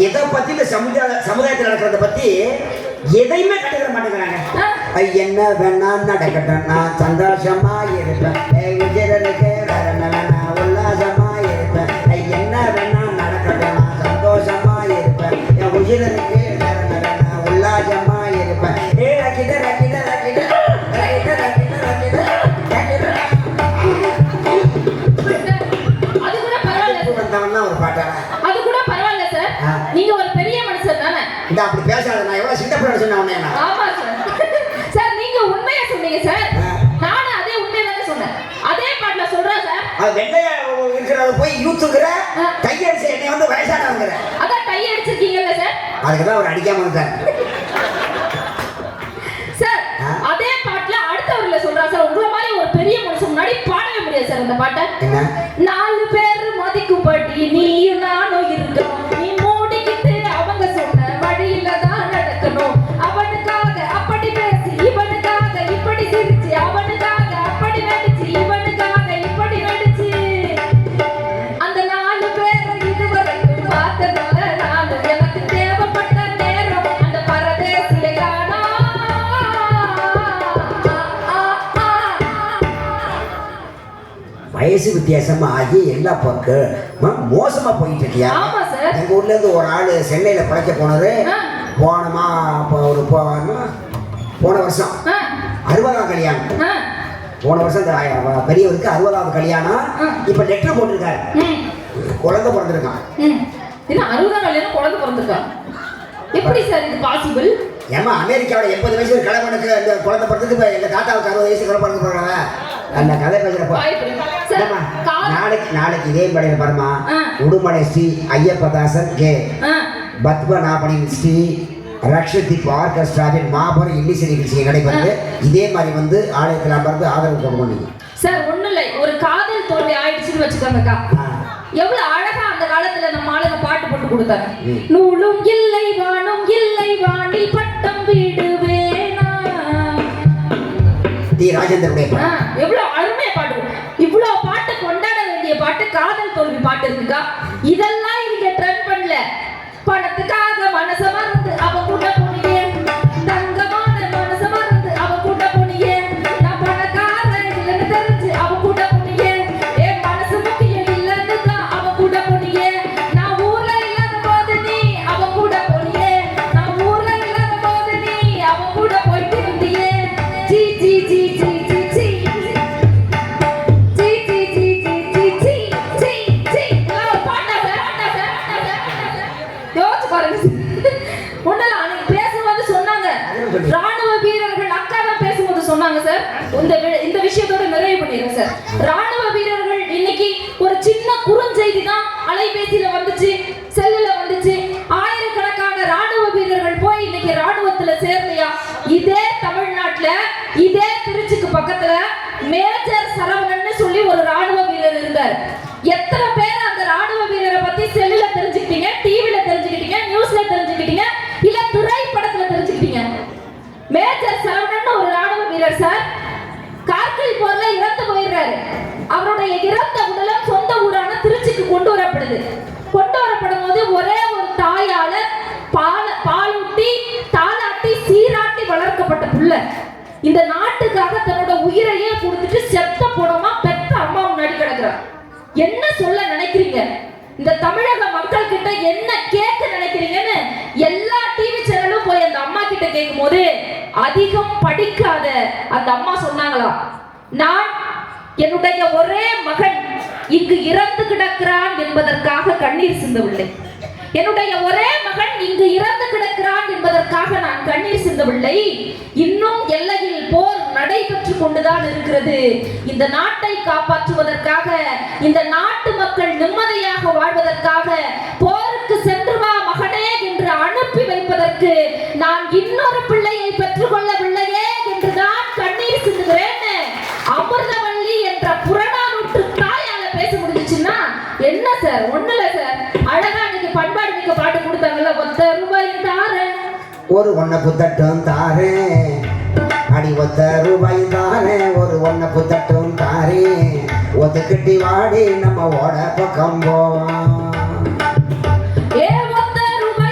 எதை பத்தி இந்த சமுதாயத்தில் நடக்கிறத பத்தி எதையுமே கண்டுக்கிற மாட்டேங்கிறாங்க. என்ன வேணா நடக்கட்டும், நான் சந்தோஷமா இருப்பேன், விஜயனுக்கு வேற என்ன வேணா உல்லாசமா இருப்பேன். என்ன வேணா நடக்கட்டும், நான் சந்தோஷமா இருப்பேன், என் உயிரனுக்கு வேற என்ன வேணா உல்லாசமா இருப்பேன். ஒரு பாட்டான அது கூட பரவாயில்ல சார். நீங்க ஒரு பெரிய மனுஷன் தானே. இந்த அப்படி பேசாத, நான் எவ்வளவு சின்ன பிள்ளை சொன்ன உடனே. ஆமா சார். சார் நீங்க உண்மையா சொன்னீங்க சார். நானும் அதே உண்மையை தானே சொன்னேன். அதே பாட்டுல சொல்றேன் சார். அது வெண்ணையா இருக்கிறத போய் யூத்துக்குற கையடிச்ச என்னை வந்து வயசானவங்கிற. அதான் கையடிச்சிருக்கீங்கல்ல சார். அதுக்கு தான் அவர் அடிக்காம இருந்தார் சார். அதே பாட்டுல அடுத்தவர்ல சொல்றா சார். உங்களை மாதிரி ஒரு பெரிய மனுஷன் முன்னாடி பாடவே முடியாது சார் அந்த பாட்டை. என்ன 4 பேர் மதிக்கும்படி நீயும் நானும் இருக்கணும். நீ மூடிக்கிட்டு அவங்க சொன்ன வழியில தான் நடக்கணும். அவனுக்காக அப்படி பேசி, இவனுக்காக இப்படி சிரிச்சு, அவனுக்காக அப்படி நடிச்சு, இவனுக்காக இப்படி நடிச்சு, அந்த 4 பேரை இதுவரைக்கும் பார்த்ததால நான் எனக்கு தேவைப்பட்ட நேரம் அந்த பரதேசியை காணா. வயசு வித்தியாசமா ஆகி எல்லா பக்கம் மோசமா போயிட்டு இருக்கியா? எங்க ஊர்ல இருந்து ஒரு ஆளு சென்னையில பழைக்க போனது. போன வருஷம் 60ஆவது கல்யாணம். போன வருஷம் பெரியவருக்கு 60ஆவது கல்யாணம். இப்ப லெட்டர் போட்டிருக்காரு, குழந்தை பிறந்திருக்கான். 60ஆவது கல்யாணம் குழந்தை பிறந்திருக்கான். எப்படி சார் இது பாசிபிள்? ஏமா அமெரிக்காவோட 80 வயசு கிழவனுக்கு இந்த குழந்தை பிறந்ததுக்கு எங்க தாத்தாவுக்கு 60 வயசு குழந்தை பிறந்து போறாங்க. அந்த கதை பேசுறப்ப நாளைக்கு இதே படையில பாருமா, உடுமலை ஸ்ரீ ஐயப்பதாசன் கே பத்மநாபனின் ஸ்ரீ ரக்ஷதி ஆர்கெஸ்ட்ராவின் மாபெரும் இன்னிசை நிகழ்ச்சி நடைபெறுது. இதே மாதிரி வந்து ஆலயத்தில் அமர்ந்து ஆதரவு கொடுக்கணும் சார். ஒண்ணு இல்லை, ஒரு காதல் தோல்வி ஆயிடுச்சுன்னு வச்சுக்கோங்கக்கா. எவ்வளவு அழகா அந்த காலத்துல நம்ம ஆளுங்க பாட்டு போட்டு கொடுத்தாங்க. நூலும் இல்லை வானும் இல்லை வானில் பட்டம் விடுவேனா. டி ராஜேந்திரனுடைய எவ்வளவு அருமையா பாட்டு. இவ்வளவு பாட்டு கொண்டாட வேண்டிய பாட்டு காதல் தோல்வி பாட்டு இருக்குக்கா. இதெல்லாம் இங்க ட்ரெண்ட் பண்ணல. பணத்துக்காக மனச மறந்து அவ கூட போனியே, தங்கமான மனச மறந்து அவ கூட போனியே, நான் பணக்கார இல்லைன்னு தெரிஞ்சு அவ கூட போனியே, என் மனசு முக்கியம் இல்லைன்னு தான் அவ கூட போனியே, நான் ஊர்ல இல்லாத போது நீ அவ கூட போனியே, நான் ஊர்ல இல்லாத போது நீ அவ கூட போயிட்டு இருந்தியே. ஜி ஜி ஜி ஜி ஜி ஜி ராணுவ வீரர்கள் அக்கா தான் பேசும்போது சொன்னாங்க சார். இந்த விஷயத்தோட நிறைவு பண்ணிடுறேன் சார். ராணுவ வீரர்கள் இன்னைக்கு ஒரு சின்ன குறுஞ்செய்தி தான் அலைபேசியில வந்துச்சு, செல்லுல வந்துச்சு. ஆயிரக்கணக்கான ராணுவ வீரர்கள் போய் இன்னைக்கு ராணுவத்துல சேர்லையா. இதே தமிழ்நாட்டுல இதே திருச்சிக்கு பக்கத்துல மேஜர் சரவணன்னு சொல்லி ஒரு ராணுவ வீரர் இருந்தார். எத்தனை பேர் அந்த ராணுவ வீரரை பத்தி செல்லுல தெரிஞ்சுக்கிட்டீங்க, டிவில தெரிஞ்சுக்கிட்டீங்க, நியூஸ்ல தெரிஞ்சுக்கிட்டீங்க, இல்ல திரைப்படத்துல தெரிஞ்சுக்கிட்டீங்க? மேஜர் சரவணன் ஒரு ராணுவ வீரர் சார். கார்கில் போர்ல இறந்து போயிடுறாரு. அவருடைய இறந்த உடலம் சொந்த ஊரான திருச்சிக்கு கொண்டு வரப்படுது. கொண்டு வரப்படும் போது ஒரே ஒரு தாயால பாலூட்டி தாலாட்டி சீராட்டி வளர்க்கப்பட்ட புள்ள இந்த நாட்டுக்காக தன்னோட உயிரையே கொடுத்துட்டு செத்த போனமா பெத்த அம்மா முன்னாடி கிடக்குறார். என்ன சொல்ல நினைக்கிறீங்க? இந்த தமிழக மக்கள் கிட்ட என்ன கேட்க நினைக்கிறீங்கன்னு எல்லா டிவி சேனலும் போய் அந்த அம்மா கிட்ட கேட்கும் போது அதிகம் படிக்காத அந்த அம்மா சொன்னாங்களா, நான் என்னுடைய ஒரே மகன் இங்கு இறந்து கிடக்கிறான் என்பதற்காக கண்ணீர் சிந்தவில்லை. என்னுடைய ஒரே மகன் இங்கு இறந்து கிடக்கிறான் என்பதற்காக நான் கண்ணீர் சிந்தவில்லை. இன்னும் எல்லையில் போர் நடைபெற்றுக் கொண்டுதான் இருக்கிறது. இந்த நாட்டை காப்பாற்றுவதற்காக, இந்த நாட்டு மக்கள் நிம்மதியாக வாழ்வதற்காக போருக்கு சென்று வா மகனே என்று அனுப்பி வைப்பதற்கு நான் இன்னொரு பிள்ளையை பெற்றுக் கொள்ளவில்லையே என்றுதான் கண்ணீர் சிந்துகிறேன். அமிர்தவள்ளி என்ற புறநானூற்று தாயால பேச முடிஞ்சுச்சுன்னா என்ன சார்? ஒண்ணுல சார், அழகா இன்னைக்கு பண்பாடு மிக்க பாட்டு கொடுத்தாங்கல்ல, 10 ரூபாய் தாரேன், ஒரு ஒன்ன புத்தட்டும் தாரேன், அடி 10 ரூபாய் தாரேன், ஒரு ஒன்ன புத்தட்டும் தாரேன், ஒத்துக்கிட்டி வாடி நம்ம ஓட பக்கம் போவோம். ஏ 10 ரூபாய்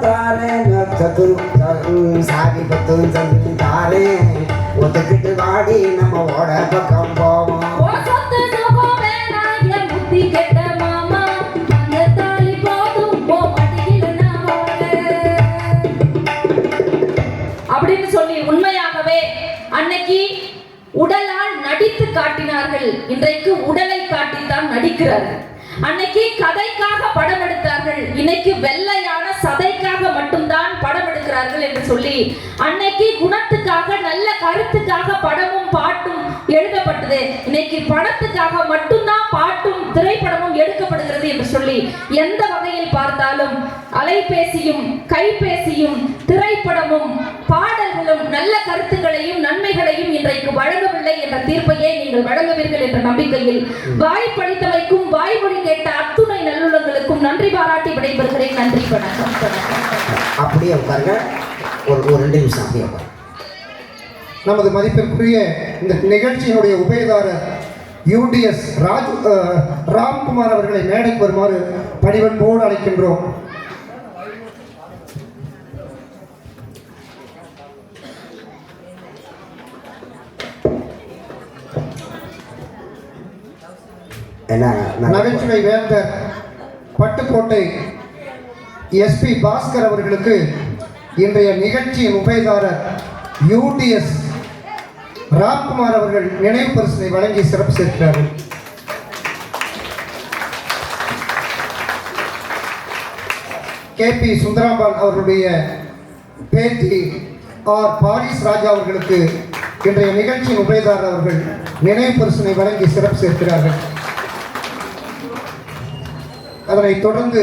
தாரேன் சாதி பத்தும் சந்தி தாரேன் ஒத்துக்கிட்டு வாடி நம்ம ஓட பக்கம் போவோம். அப்படின்னு சொல்லி உண்மையாகவே அன்னைக்கு உடலால் நடித்து காட்டினார்கள். இன்றைக்கு உடலை காட்டித்தான் நடிக்கிறார்கள். அன்னைக்கு கதைக்காக படம் எடுத்தார்கள், இன்னைக்கு வெள்ளையான சதைக்காக மட்டும்தான் படம் எடுக்கிறார்கள் என்று சொல்லி அன்னைக்கு குணத்துக்காக நல்ல கருத்துக்காக படமும் பாட்டும் எழுதப்பட்டது. இன்னைக்கு பணத்துக்காக மட்டும்தான் பாட்டும் திரைப்படமும் எடுக்கப்படுகிறது என்று சொல்லி எந்த வகையில் பார்த்தாலும் அலைபேசியும் கைபேசியும் திரைப்படமும் பாடல்களும் நல்ல கருத்துக்களையும் நன்மைகளையும் இன்றைக்கு வழங்கவில்லை என்ற தீர்ப்பையே நீங்கள் வழங்குவீர்கள் என்ற நம்பிக்கையில் வாய்ப்பளித்தமைக்கும் வாய்மொழி கேட்ட அத்துணை நல்லுள்ளங்களுக்கும் நன்றி பாராட்டி விடைபெறுகிறேன். நன்றி, வணக்கம். அப்படியே உட்காருங்க, ஒரு 2 நிமிஷம் அப்படியே உட்காருங்க. நமது மதிப்பிற்குரிய இந்த நிகழ்ச்சியினுடைய உபயதாரர் யூடிஎஸ் ராம்குமார் அவர்களை மேடைக்கு வருமாறு பணிவன்போடு அழைக்கின்றோம். நகைச்சுவை வேந்தர் பட்டுக்கோட்டை எஸ்பி பாஸ்கர் அவர்களுக்கு இன்றைய நிகழ்ச்சியின் உபயதாரர் யூடிஎஸ் ராம்குமார் அவர்கள் நினைவு பரிசினை வழங்கி சிறப்பு சேர்க்கிறார்கள். KP சுந்தராம்பாள் அவர்களுடைய பேத்தி பாரிஸ் ராஜா அவர்களுக்கு இன்றைய நிகழ்ச்சியின் உபயதாரர் அவர்கள் நினைவு பரிசினை வழங்கி சிறப்பு சேர்க்கிறார்கள். அதனைத் தொடர்ந்து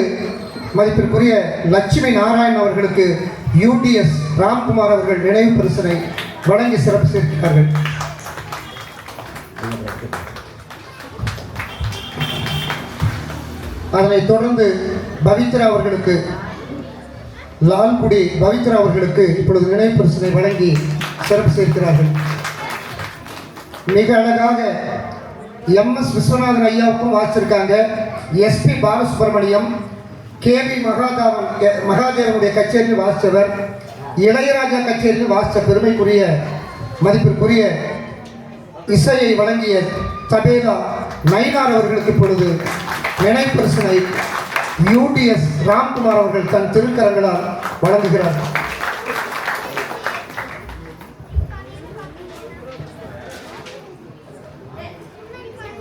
மதிப்பிற்குரிய லட்சுமி நாராயணன் அவர்களுக்கு யூடிஎஸ் ராம்குமார் அவர்கள் நினைவு பரிசினை வழங்கி சிறப்பு சேர்க்கிறார்கள். அதனைத் தொடர்ந்து பவித்ரா அவர்களுக்கு லால்குடி பவித்ரா அவர்களுக்கு இப்பொழுது நினைவு பரிசினை வழங்கி சிறப்பு சேர்க்கிறார்கள். மிக அழகாக MS Viswanathan ஐயாவுக்கும் வாசிச்சிருக்காங்க. SP Balasubramaniam KV மகாதேவனுடைய கச்சேரியில் வாசித்தவர், இளையராஜா கச்சேரியில் வாசித்த பெருமைக்குரிய மதிப்பிற்குரிய இசையை வழங்கிய தபேலா நயினார் அவர்களுக்கு இப்பொழுது நினைவு பரிசினை யூடிஎஸ் ராம்குமார் அவர்கள் தன் திருக்கரங்களால் வழங்குகிறார்.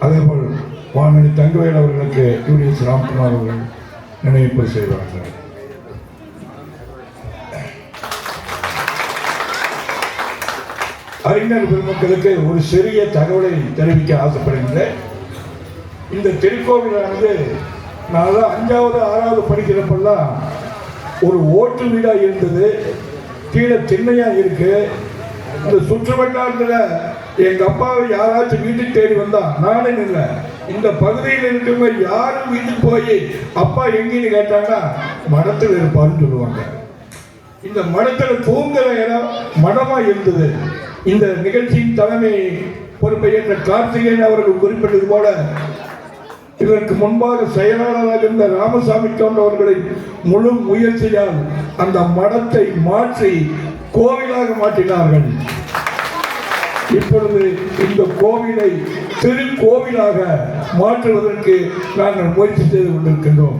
அதேபோல் வானொலி தங்கவேல் அவர்களுக்கு யூடிஎஸ் ராம்குமார் அவர்கள் நினைவு பரிசை வழங்குகிறார். அறிஞர் பெருமக்களுக்கு ஒரு சிறிய தகவலை தெரிவிக்க ஆசைப்படுகின்றேன். இந்த திருக்கோவிலானது நான் 5வது 6வது படிக்கிறப்பெல்லாம் ஒரு ஓட்டு வீடாக இருந்தது. கீழே திண்ணையாக இருக்கு. இந்த சுற்று வட்டாரத்தில் எங்கள் அப்பாவை யாராச்சும் வீட்டுக்கு தேடி வந்தா, நானே இல்லை, இந்த பகுதியில் இருக்கிறவங்க யாரும் வீட்டுக்கு போய் அப்பா எங்கேன்னு கேட்டாங்கன்னா மடத்தில் இருப்பாருன்னு சொல்லுவாங்க. இந்த மடத்தில் தூங்குற இடம் மடமாக இருந்தது. இந்த நிகழ்ச்சியின் தலைமை பொறுப்பை ஏற்ற கார்த்திகேயன் அவர்கள் குறிப்பிட்டது போல இதற்கு முன்பாக செயலாளராக இருந்த ராமசாமி அவர்களின் முழு முயற்சியால் அந்த மடத்தை மாற்றி கோவிலாக மாற்றினார்கள். இப்பொழுது இந்த கோவிலை திருக்கோவிலாக மாற்றுவதற்கு நாங்கள் முயற்சி செய்து கொண்டிருக்கின்றோம்.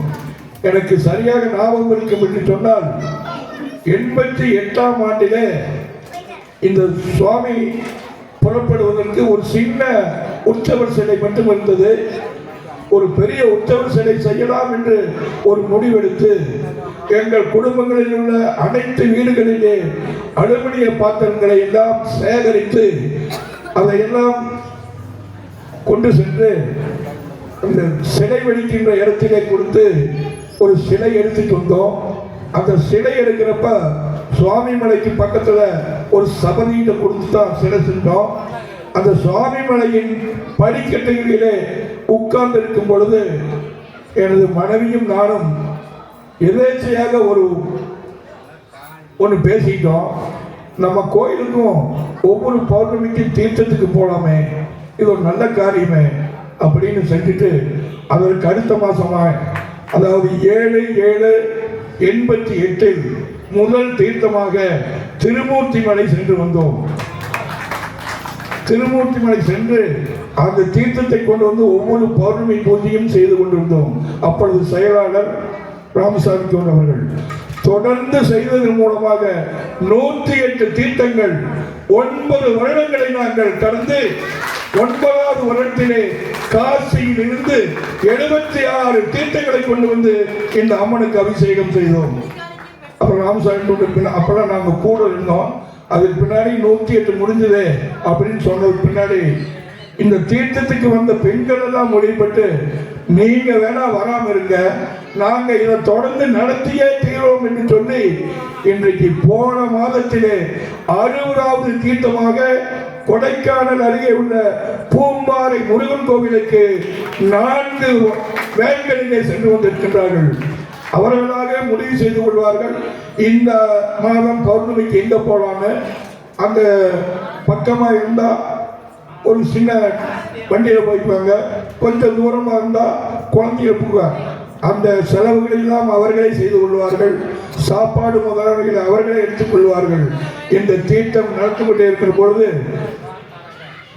எனக்கு சரியாக ஞாபகம் இருக்கும் என்று சொன்னால் 88ஆம் ஆண்டிலே இந்த சுவாமி புறப்படுவதற்கு ஒரு சின்ன உற்சவர் சிலை மட்டும் இருந்தது. ஒரு பெரிய உற்சவர் சிலை செய்யலாம் என்று ஒரு முடிவெடுத்து எங்கள் குடும்பங்களில் உள்ள அனைத்து வீடுகளிலே அலுமினிய பாத்திரங்களை எல்லாம் சேகரித்து அதையெல்லாம் கொண்டு சென்று அந்த சிலை வெடிக்கின்ற இடத்திலே கொடுத்து ஒரு சிலை எடுத்துட்டு வந்தோம். அந்த சிலை எடுக்கிறப்ப சுவாமி மலைக்கு பக்கத்தில் ஒரு சபதியில கொடுத்து தான் சிலை செஞ்சோம். அந்த சுவாமி மலையின் படிக்கட்டுகளிலே உட்கார்ந்து இருக்கும் பொழுது எனது மனைவியும் நானும் எதேச்சையாக ஒன்று பேசிட்டோம். நம்ம கோயிலுக்கும் ஒவ்வொரு பௌர்ணமிக்கு தீர்த்தத்துக்கு போகலாமே, இது ஒரு நல்ல காரியமே அப்படின்னு செஞ்சுட்டு அதற்கு அடுத்த மாசமாக, அதாவது 7/7 88 முதல் தீர்த்தமாக திருமூர்த்தி மலை சென்று வந்தோம். திருமூர்த்தி மலை சென்று அந்த தீர்த்தத்தை கொண்டு வந்து ஒவ்வொரு பௌர்ணமி பூஜையும் செய்து கொண்டிருந்தோம். அப்பொழுது செயலாளர் ராமசாமி அவர்கள் தொடர்ந்து செய்ததன் மூலமாக 108 தீர்த்தங்கள் 9 வருடங்களை நாங்கள் கடந்து 9வது வருடத்திலே காசியில் இருந்து 76 தீர்த்தங்களை கொண்டு வந்து இந்த அம்மனுக்கு அபிஷேகம் செய்தோம். அப்புறம் ராமசாமி அப்பெல்லாம் நாங்கள் கூட இருந்தோம். அதுக்கு பின்னாடி 108 முடிஞ்சது அப்படின்னு சொன்னதுக்கு பின்னாடி இந்த தீர்த்தத்துக்கு வந்த பெண்கள் எல்லாம் முடிவுபட்டு நீங்க வேணா வராம இருங்க, நாங்க இதை தொடர்ந்து நடத்தியே தீர்வோம் என்று சொல்லி இன்றைக்கு போன மாதத்திலே 60வது தீர்த்தமாக கொடைக்கானல் அருகே உள்ள பூம்பாறை முருகன் கோவிலுக்கு 4 வேன்களிலே சென்று வந்திருக்கின்றார்கள். அவர்களாக முடிவு செய்து கொள்வார்கள் இந்த மாதம் பௌர்ணமிக்கு எங்க போலான்னு. அந்த பக்கமா இருந்தா ஒரு சின்ன வண்டியில போய்க்குவாங்க, கொஞ்சம் தூரமா இருந்தா குழந்தைய போவாங்க. அந்த செலவுகள் எல்லாம் அவர்களே செய்து கொள்வார்கள். சாப்பாடு முதலானவைகளை அவர்களே எடுத்துக் கொள்வார்கள். இந்த தீர்த்தம் நடந்து கொண்டே இருக்கிற பொழுது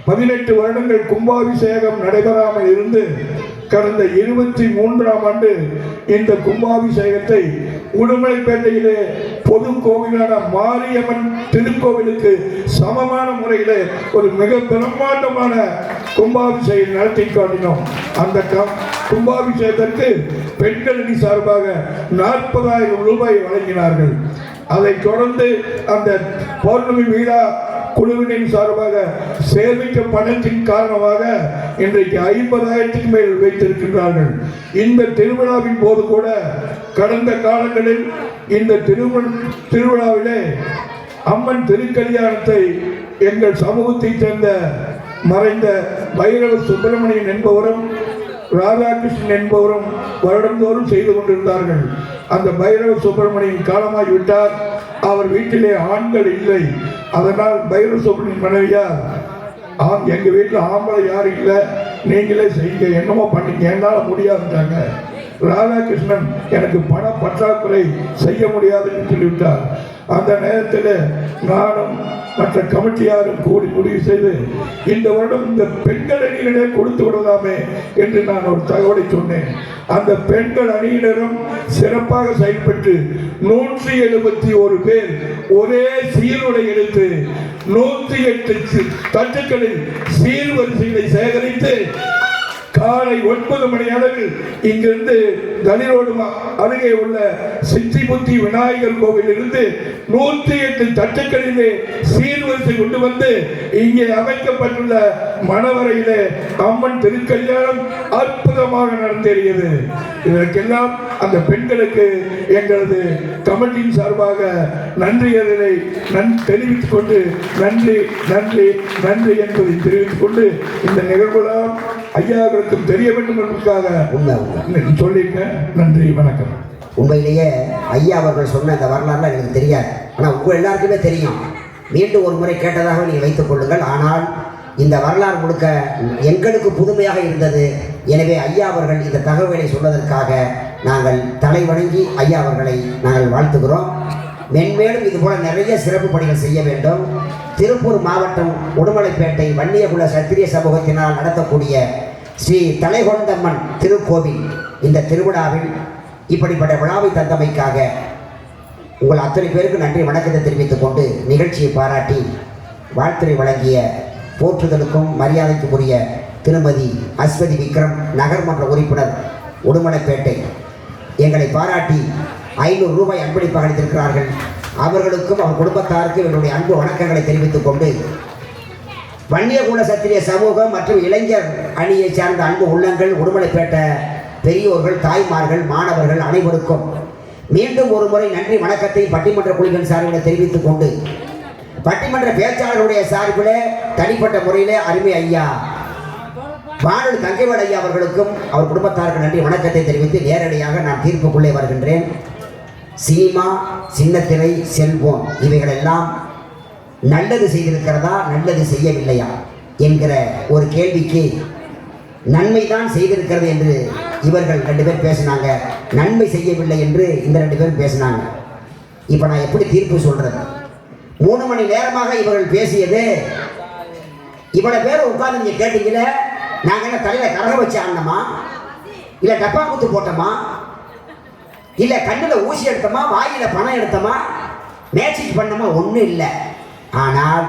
18 வருடங்கள் கும்பாபிஷேகம் நடைபெறாமல் இருந்து கடந்த 23ஆம் ஆண்டு இந்த கும்பாபிஷேகத்தை உடுமலைப்பேட்டையிலே பொது கோவிலான மாரியம்மன் திருக்கோவிலுக்கு சமமான முறையிலே ஒரு மிக பிரம்மாண்டமான கும்பாபிஷேகம் நடத்தி காட்டினோம். அந்த கும்பாபிஷேகத்திற்கு பெண்கள் அணி சார்பாக 40,000 ரூபாய் வழங்கினார்கள். அதைத் தொடர்ந்து அந்த பௌர்ணமி விழா குழுவினின் சார்பாக சேமிக்க பணத்தின் காரணமாக இன்றைக்கு 50,000க்கு மேல் வைத்திருக்கின்றார்கள். இந்த திருவிழாவின் போது கூட கடந்த காலங்களில் இந்த திருவிழாவிலே அம்மன் திருக்கல்யாணத்தை எங்கள் சமூகத்தைச் சேர்ந்த மறைந்த பைரவ சுப்பிரமணியன் என்பவரும் ராதாகிருஷ்ணன் என்பவரும் வருடந்தோறும் செய்து கொண்டிருந்தார்கள். அந்த பைரவ சுப்பிரமணியன் காலமாகிவிட்டார். அவர் வீட்டிலே ஆண்கள் இல்லை. அதனால் பைரவ சுப்பிரமணியன் மனைவியார் எங்க வீட்டில் ஆம்பளை யாரும் இல்லை, நீங்களே செய்யுங்க, என்னமோ பண்ணீங்க, என்னால் முடியாதுட்டாங்க. ராதாகிருஷ்ணன் எனக்கு பண பற்றாக்குறை செய்ய முடியாதுன்னு சொல்லிவிட்டார். அந்த நேரத்தில் நானும் மற்ற கமிட்டியாரும் கூடி முடிவு செய்து இந்த வருடம் இந்த பெண்கள் அணியினரே கொடுத்து விடலாமே என்று நான் ஒரு தகவலை சொன்னேன். அந்த பெண்கள் அணியினரும் சிறப்பாக செயல்பட்டு 171 பேர் ஒரே சீருடை எடுத்து 108 தட்டுக்களில் சீர்வரிசைகளை சேகரித்து காலை 9 மணி அளவில் இங்கிருந்து தனிரோடு அருகே உள்ள சித்திபுத்தி விநாயகர் கோவில் இருந்து 108 தட்டுக்களிலே சீர்வரிசை கொண்டு வந்து இங்கே அமைக்கப்பட்டுள்ள மணவரையிலே அம்மன் திருக்கல்யாணம் அற்புதமாக நடந்தேறியது. இதற்கெல்லாம் அந்த பெண்களுக்கு எங்களது கமிட்டியின் சார்பாக நன்றியதை தெரிவித்துக் கொண்டு நன்றி நன்றி நன்றி என்பதை தெரிவித்துக் கொண்டு இந்த நிகழ்வுலாம் ஐயாவுக்கும் தெரிய வேண்டும் என்பதற்காக சொல்லியிருக்கேன். நன்றி, வணக்கம். உண்மையிலேயே ஐயா அவர்கள் சொன்ன இந்த வரலாறுலாம் எனக்கு தெரியாது, ஆனால் உங்கள் எல்லாருக்குமே தெரியும். மீண்டும் ஒரு முறை கேட்டதாக நீங்கள் வைத்துக் கொள்ளுங்கள். ஆனால் இந்த வரலாறு முழுக்க எங்களுக்கு புதுமையாக இருந்தது. எனவே ஐயா அவர்கள் இந்த தகவலை சொன்னதற்காக நாங்கள் தலை வணங்கி ஐயா அவர்களை நாங்கள் வாழ்த்துகிறோம். மென்மேலும் இதுபோல நிறைய சிறப்பு பணிகள் செய்ய வேண்டும். திருப்பூர் மாவட்டம் உடுமலைப்பேட்டை வன்னியகுல சத்திரிய சமூகத்தினால் நடத்தக்கூடிய ஸ்ரீ தலைகொண்டம்மன் திருக்கோவில் இந்த திருவிழாவில் இப்படிப்பட்ட விழாவை தந்தமைக்காக உங்கள் அத்தனை பேருக்கு நன்றி வணக்கத்தை தெரிவித்துக் கொண்டு நிகழ்ச்சியை பாராட்டி வாழ்த்துறை வழங்கிய போற்றுதலுக்கும் மரியாதைக்கும் உரிய திருமதி அஸ்வதி விக்ரம் நகர்மன்ற உறுப்பினர் உடுமலைப்பேட்டை எங்களை பாராட்டி 500 ரூபாய் அன்பளிப்பாக அளித்திருக்கிறார்கள். அவர்களுக்கும் அவர் குடும்பத்தாருக்கும் என்னுடைய அன்பு வணக்கங்களை தெரிவித்துக் கொண்டு வன்னியகுல சத்திரிய சமூகம் மற்றும் இளைஞர் அணியை சார்ந்த அன்பு உள்ளங்கள், உடுமலைப்பேட்டை பெரியோர்கள், தாய்மார்கள், மாணவர்கள் அனைவருக்கும் மீண்டும் ஒரு முறை நன்றி வணக்கத்தை பட்டிமன்ற குழுவின் சார்பில் தெரிவித்துக் கொண்டு பட்டிமன்ற பேச்சாளருடைய சார்பில் தனிப்பட்ட முறையில் அருமை ஐயா வானொலி தங்கைவேல் ஐயா அவர்களுக்கும் அவர் குடும்பத்தாருக்கு நன்றி வணக்கத்தை தெரிவித்து நேரடியாக நான் தீர்ப்புக்குள்ளே வருகின்றேன். சினிமா, சின்னத்திரை, செல்போன் இவைகளெல்லாம் நல்லது செய்திருக்கிறதா, நல்லது செய்யவில்லையா என்கிற ஒரு கேள்விக்கு நன்மை தான் செய்திருக்கிறது என்று இவர்கள் 2 பேர் பேசினாங்க, நன்மை செய்யவில்லை என்று இந்த 2 பேரும் பேசினாங்க. இப்போ நான் எப்படி தீர்ப்பு சொல்றது? 3 மணி நேரமாக இவர்கள் பேசியது, இவ்வளவு பேர் உட்கார்ந்து நீங்க கேட்டீங்களே, நாங்க என்ன தலையில கரக வச்சு ஆடணுமா, இல்ல டப்பா குத்து போட்டோமா, இல்ல கண்ணுல ஊசி எடுத்தோமா, வாயில பணம் எடுத்தோமா, மேட்சிக் பண்ணோமா? ஒன்றும் இல்லை. ஆனால்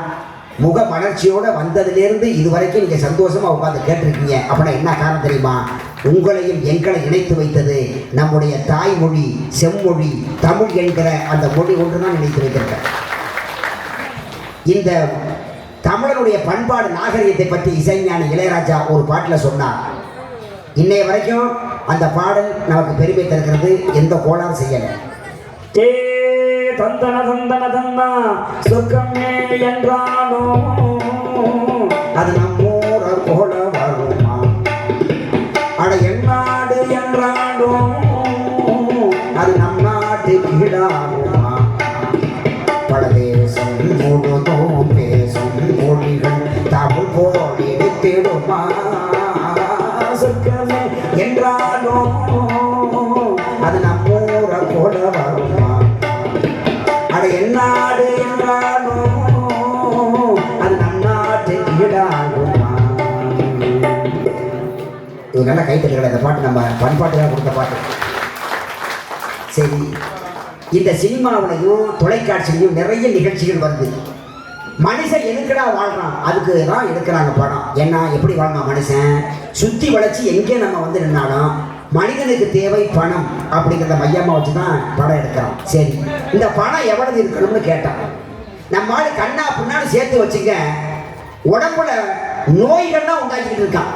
முக மலர்ச்சியோட வந்ததிலிருந்து இதுவரைக்கும் நீங்க சந்தோஷமா உட்கார்ந்து கேட்டிருக்கீங்க. அப்படின்னா என்ன காரணம் தெரியுமா? உங்களையும் எங்களை இணைத்து வைத்தது நம்முடைய தாய்மொழி, செம்மொழி, தமிழ் என்கிற அந்த மொழி ஒன்றுதான் இணைத்து வைத்திருக்க. இந்த தமிழனுடைய பண்பாடு நாகரிகத்தை பற்றி இசைஞானி இளையராஜா ஒரு பாட்டில் சொன்னார். இன்னைய வரைக்கும் அந்த பாடல் நமக்கு பெருமை தருகிறது, எந்த கோளாறு செய்யலை. தந்தன தந்தன தந்தா சொர்க்கமே என்றானோ அது நம்மூர போல வருமா, அட என்னாடு என்றானோ அது நம் நாட்டு கீழாகுமா, பல தேசம் முழுதும் பேசும் மொழிகள் தமிழ் போல் எடுத்திடுமா, சொர்க்கமே என்றானோ அது நம்மூர போல வருமா, அட என்னாடு என்றானோ அது நம் நாட்டு ஈடாகுமா. இது நல்ல கைத்தட்டுகள். இந்த பாட்டு நம்ம பண்பாட்டுக்காக கொடுத்த பாட்டு. சரி, இந்த சினிமாவிலையும் தொலைக்காட்சியிலையும் நிறைய நிகழ்ச்சிகள் வருது. மனுஷன் எதுக்குடா வாழ்றான், அதுக்கு தான் எடுக்கிறாங்க படம். ஏன்னா எப்படி வாழ்றான் மனுஷன், சுற்றி வளைச்சி எங்கே நம்ம வந்து நின்னாலும் மனிதனுக்கு தேவை பணம் அப்படிங்கிறத மையமாக வச்சு தான் படம் எடுக்கிறோம். சரி, இந்த பணம் எவ்வளவு இருக்கணும்னு கேட்டான். நம்மளால கண்ணா பின்னாடி சேர்த்து வச்சுக்க, உடம்புல நோய்கள்லாம் உண்டாக்கிட்டு இருக்கான்.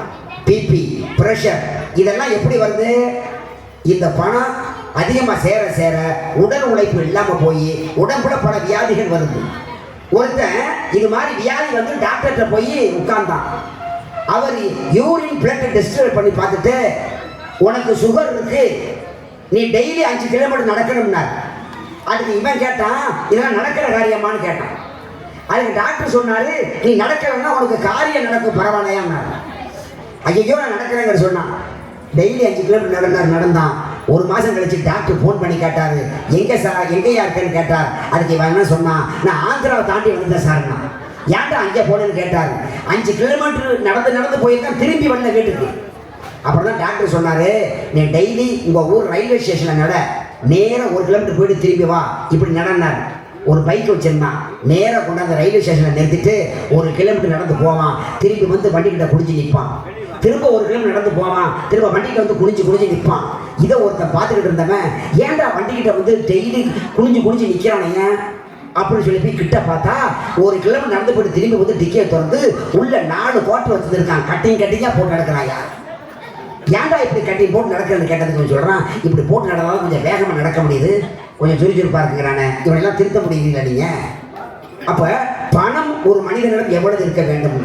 பிபி, பிரஷர், இதெல்லாம் எப்படி வருது? இந்த பணம் அதிகமாக சேர சேர உடல் உழைப்பு இல்லாமல் போய் உடம்புல பல வியாதிகள் வருது. ஒருத்தன் இது மாதிரி வியாதி வந்து டாக்டர்கிட்ட போய் உட்கார்ந்தான். அவர் யூரின் பிளட் டெஸ்ட் பண்ணி பார்த்துட்டு, உனக்கு சுகர் இருக்கு, நீ டெய்லி 5 கிலோமீட்டர் நடக்கணும்னார். அதுக்கு இவன் கேட்டான், இதெல்லாம் நடக்கிற காரியமானு கேட்டான். அதுக்கு டாக்டர் சொன்னாரு, நீ நடக்கலன்னா உனக்கு காரியம் நடக்கும் பரவாயில்லையான்னாரு. ஐயோ நான் நடக்கிறேங்கிற சொன்னான். டெய்லி 5 கிலோமீட்டர் நடந்தான். 1 மாதம் கழிச்சு டாக்டர் ஃபோன் பண்ணி கேட்டாரு, எங்கேயா இருக்கேன்னு கேட்டார். அதுக்கு இவன் என்ன சொன்னான், நான் ஆந்திராவை தாண்டி வந்தேன் சார்னா. ஏன்டா அங்கே போனேன்னு கேட்டார். 5 கிலோமீட்டர் நடந்து போயிருக்கேன், திரும்பி வந்த வீட்டுக்கு. அப்புறம் தான் டாக்டர் சொன்னாரு, நீ டெய்லி உங்கள் ஊர் ரயில்வே ஸ்டேஷனில் நட, நேராக 1 கிலோமீட்டர் போயிட்டு திரும்பி வா, இப்படி நடந்தார். ஒரு பைக் வச்சிருந்தான், நேராக கொண்டாந்து ரயில்வே ஸ்டேஷனில் நிறுத்திட்டு 1 கிலோமீட்டர் நடந்து போவான், திரும்பி வந்து வண்டிக்கிட்ட குடிஞ்சு நிற்பான். திரும்ப 1 கிலோமீட்டர் நடந்து போவான், திரும்ப வண்டிக்கிட்ட வந்து குனிஞ்சு நிற்பான். இதை ஒருத்தன் பார்த்துக்கிட்டு இருந்தவன், ஏன்டா வண்டிக்கிட்ட வந்து டெய்லி குனிஞ்சு நிற்கிறானே அப்படின்னு சொல்லி போய் கிட்ட பார்த்தா, 1 கிலோமீட்டர் நடந்து போயிட்டு திரும்பி வந்து டிக்கையை திறந்து உள்ள 4 கோட்டை வச்சுருக்கான். கட்டிங்காக போட்டு நடக்கிறாயா. ஏன்டா இப்படி கட்டி போட்டு நடக்கிறன்னு கேட்டதுக்கு சொல்கிறான், இப்படி போட்டு நடந்தாலும் கொஞ்சம் வேகமாக நடக்க முடியுது, கொஞ்சம் சுறுசுறுப்பாக இருக்குங்கிறானே. இவனெல்லாம் திருத்த முடியுங்களா நீங்கள்? அப்போ பணம் ஒரு மனிதனிடம் எவ்வளவு இருக்க வேண்டும்?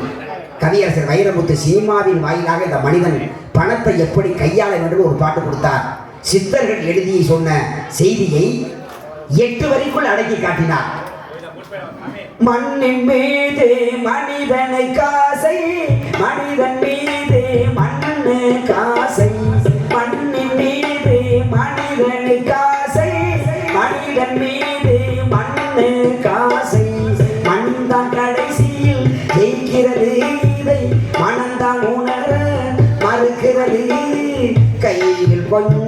கவியரசர் வைரமுத்து சினிமாவின் வாயிலாக இந்த மனிதன் பணத்தை எப்படி கையாள வேண்டும் ஒரு பாட்டு கொடுத்தார். சித்தர்கள் எழுதி சொன்ன செய்தியை 8 வரிக்குள் அடக்கி காட்டினார். மண்ணின் மீது மனிதனை காசை, மனிதன் மீது மண்ணு காசை, மண்ணின் மீது மனிதனை காசை, மனிதன் மீது மண்ணு காசை, மண் தான் கடைசியில் ஜெயிக்கிறது, இதை மனந்தான் உணர மறுக்கிறது, கையில் கொஞ்சம்